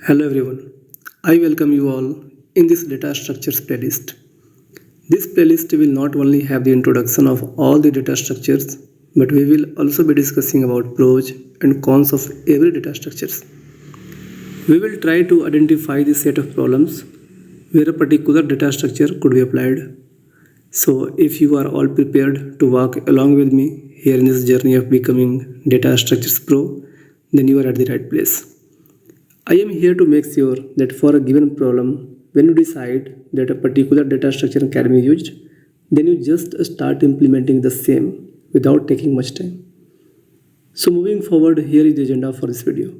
Hello everyone, I welcome you all in this data structures playlist. This playlist will not only have the introduction of all the data structures, but we will also be discussing about pros and cons of every data structures. We will try to identify the set of problems where a particular data structure could be applied. So if you are all prepared to walk along with me here in this journey of becoming data structures pro, then you are at the right place. I am here to make sure that for a given problem, when you decide that a particular data structure can be used, then you just start implementing the same without taking much time. So moving forward, here is the agenda for this video.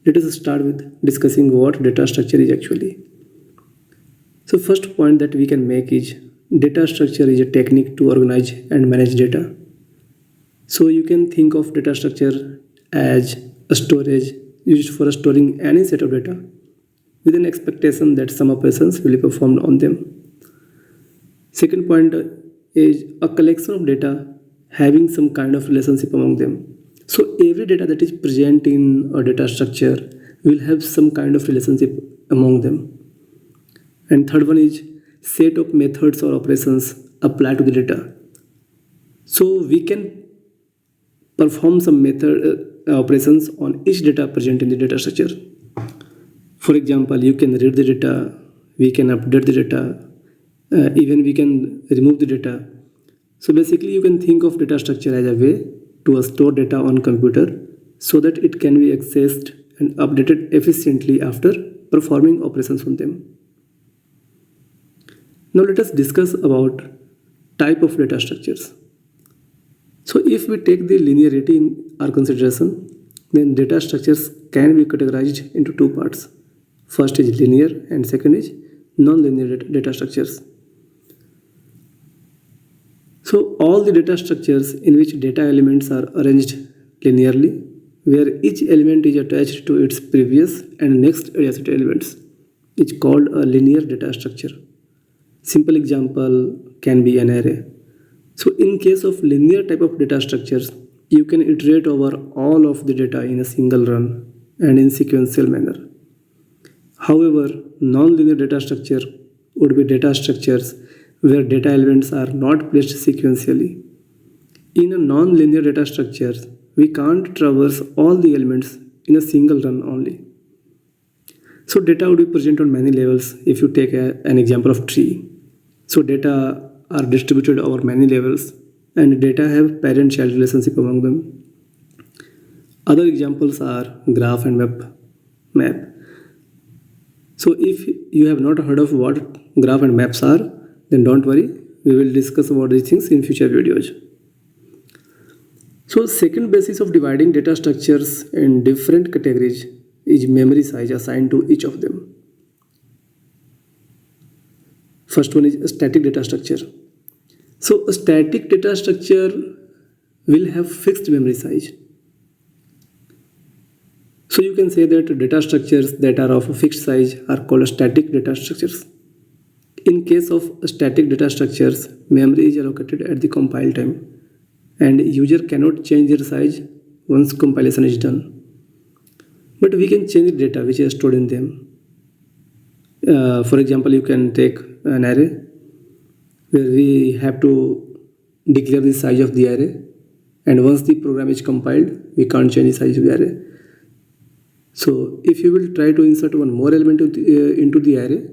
Let us start with discussing what data structure is actually. So first point that we can make is data structure is a technique to organize and manage data. So you can think of data structure as a storage used for storing any set of data with an expectation that some operations will be performed on them. Second point is a collection of data having some kind of relationship among them. So every data that is present in a data structure will have some kind of relationship among them. And third one is set of methods or operations apply to the data. So we can perform some method operations on each data present in the data structure. For example, you can read the data, we can update the data, even we can remove the data. So basically you can think of data structure as a way to store data on computer so that it can be accessed and updated efficiently after performing operations on them. Now let us discuss about type of data structures. So if we take the linearity in our consideration, then data structures can be categorized into two parts. First is linear and second is non-linear data structures. So all the data structures in which data elements are arranged linearly, where each element is attached to its previous and next adjacent elements, is called a linear data structure. Simple example can be an array. So in case of linear type of data structures, you can iterate over all of the data in a single run and in sequential manner. However, non-linear data structure would be data structures where data elements are not placed sequentially. In a non-linear data structure, we can't traverse all the elements in a single run only. So data would be present on many levels if you take an example of tree. So data are distributed over many levels and data have parent-child relationship among them. Other examples are graph and map. So if you have not heard of what graph and maps are, then don't worry, we will discuss about these things in future videos. So second basis of dividing data structures in different categories is memory size assigned to each of them. First one is a static data structure. So a static data structure will have fixed memory size. So you can say that data structures that are of a fixed size are called static data structures. In case of static data structures, memory is allocated at the compile time and user cannot change their size once compilation is done. But we can change the data which is stored in them. For example, you can take an array where we have to declare the size of the array, and once the program is compiled, we can't change the size of the array. So if you will try to insert one more element into the array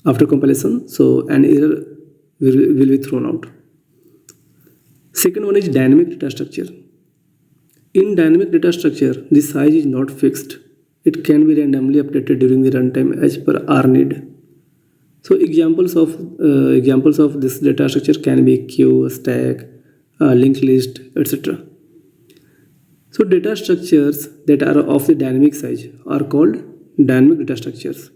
after compilation, so an error will be thrown out. Second one is dynamic data structure. In dynamic data structure, the size is not fixed. It can be randomly updated during the runtime as per our need. So examples of this data structure can be queue, stack, linked list, etc. So data structures that are of the dynamic size are called dynamic data structures.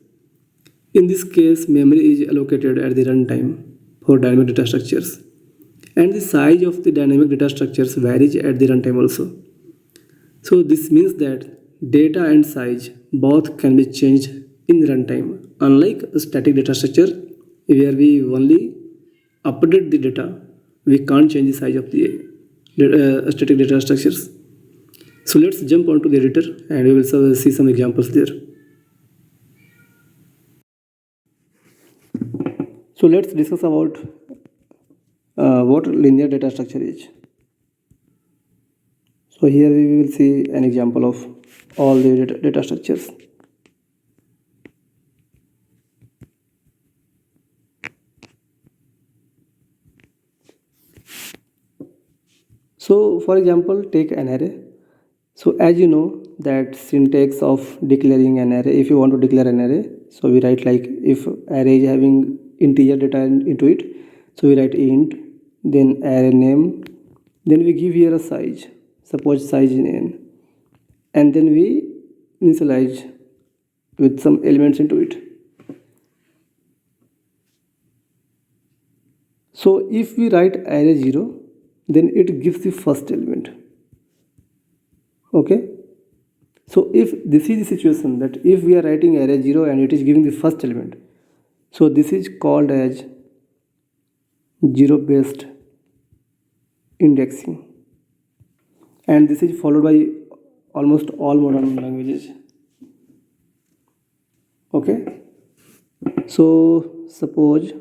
In this case, memory is allocated at the runtime for dynamic data structures, and the size of the dynamic data structures varies at the runtime also. So this means that data and size both can be changed in runtime, unlike a static data structure where we only update the data, we can't change the size of the static data structures. So let's jump onto the editor and we will see some examples there. So let's discuss about what linear data structure is. So here we will see an example of all the data structures. So for example, take an array. So as you know that syntax of declaring an array, if you want to declare an array, so we write like if array is having integer data into it, so we write int, then array name, then we give here a size, suppose size in n, and then we initialize with some elements into it. So if we write array 0, then it gives the first element. Okay, so if this is the situation that if we are writing array 0 and it is giving the first element, so this is called as 0 based indexing, and this is followed by almost all modern languages. Okay, so suppose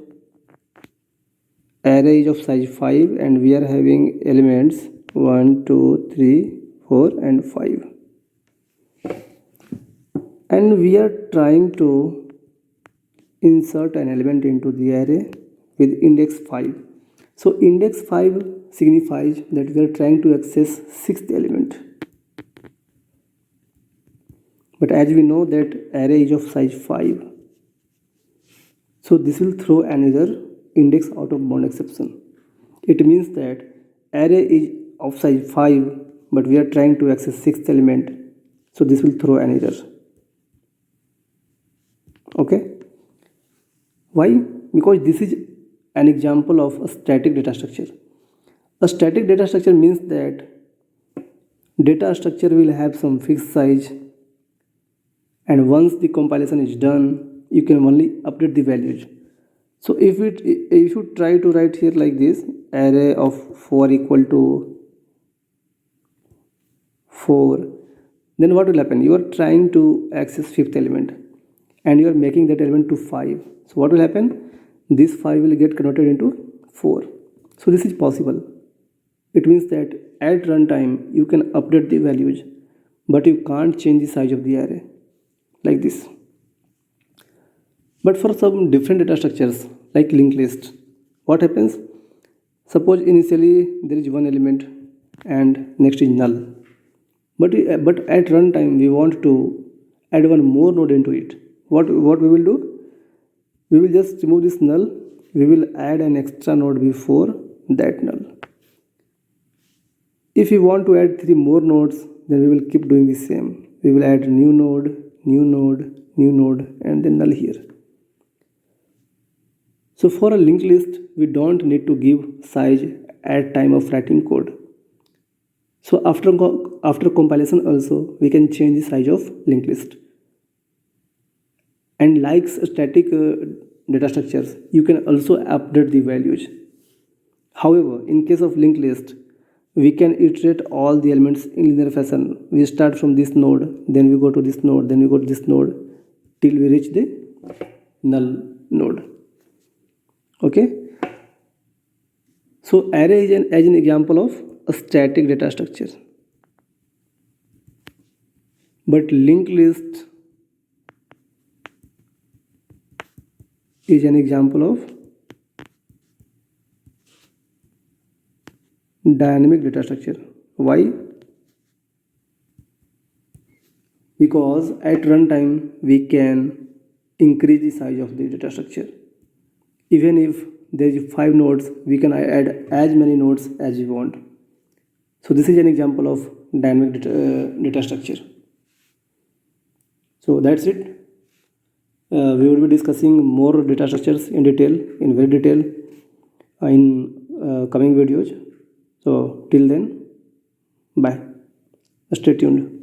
array is of size 5 and we are having elements 1 2 3 4 and 5, and we are trying to insert an element into the array with index 5. So index 5 signifies that we are trying to access sixth element, but as we know that array is of size 5, so this will throw another index out of bound exception. It means that array is of size 5 but we are trying to access sixth element, so this will throw an error. Okay, why? Because this is an example of a static data structure. A static data structure means that data structure will have some fixed size, and once the compilation is done you can only update the values. So if you try to write here like this, array of 4 equal to 4, then what will happen? You are trying to access fifth element and you are making that element to 5. So what will happen? This 5 will get converted into 4. So this is possible. It means that at runtime you can update the values, but you can't change the size of the array like this. But for some different data structures like linked list, what happens? Suppose initially there is one element and next is null, but at runtime we want to add one more node into it. What we will do? We will just remove this null. We will add an extra node before that null. If we want to add 3 more nodes, then we will keep doing the same. We will add new node, new node, new node, and then null here. So for a linked list, we don't need to give size at time of writing code. So after compilation also, we can change the size of linked list. And like static data structures, you can also update the values. However, in case of linked list, we can iterate all the elements in linear fashion. We start from this node, then we go to this node, then we go to this node, till we reach the null node. Okay, so array is an example of a static data structure, but linked list is an example of dynamic data structure. Why? Because at runtime we can increase the size of the data structure. Even if there is 5 nodes, we can add as many nodes as we want. So this is an example of dynamic data structure. So that's it. We will be discussing more data structures in very detail in coming videos. So till then, bye. Stay tuned.